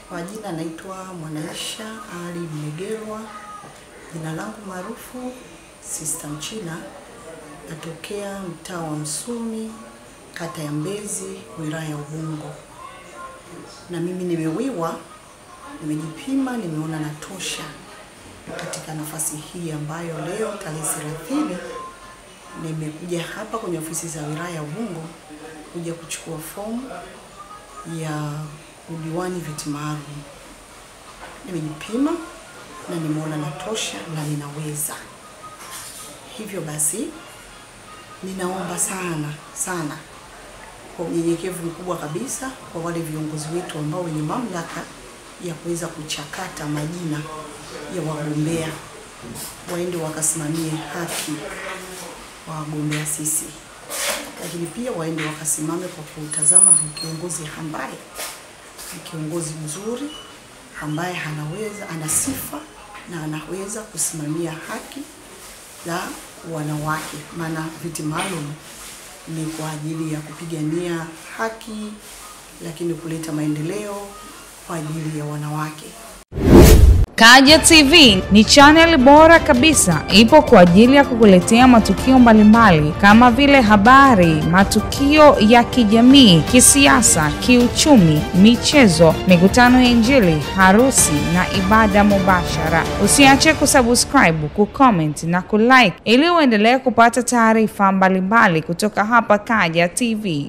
Kwa jina naitwa Mwanaisha Ali Mnegerwa. Jina langu maarufu Sister Mchina. Natokea mtaa wa Msumi, kata ya Mbezi, wilaya ya Ubungo. Na mimi nimewiwa, nimejipima, nimeona natosha katika nafasi hii ambayo leo tarehe 30 nimekuja hapa kwenye ofisi za wilaya ya Ubungo kuja kuchukua fomu ya udiwani viti maalum. Nimejipima na nimeona natosha na ninaweza. Hivyo basi ninaomba sana kwa unyenyekevu mkubwa kabisa kwa wale viongozi wetu ambao wenye mamlaka ya kuweza kuchakata majina ya wagombea, waende wakasimamie haki wa wagombea sisi. Lakini pia waende wakasimame kwa kutazama kiongozi ambaye ni kiongozi mzuri, ambaye ana sifa na anaweza kusimamia haki za wanawake. Maana viti maalum ni kwa ajili ya kupigania haki, lakini kuleta maendeleo kwa ajili ya wanawake. Kaja TV ni channel bora kabisa, ipo kwa ajili ya kukuletea matukio mbalimbali kama vile habari, matukio ya kijamii, kisiasa, kiuchumi, michezo, mikutano ya Injili, harusi na ibada mubashara. Usiache kusubscribe, kucomment na kulike ili uendelee kupata taarifa mbalimbali kutoka hapa Kaja TV.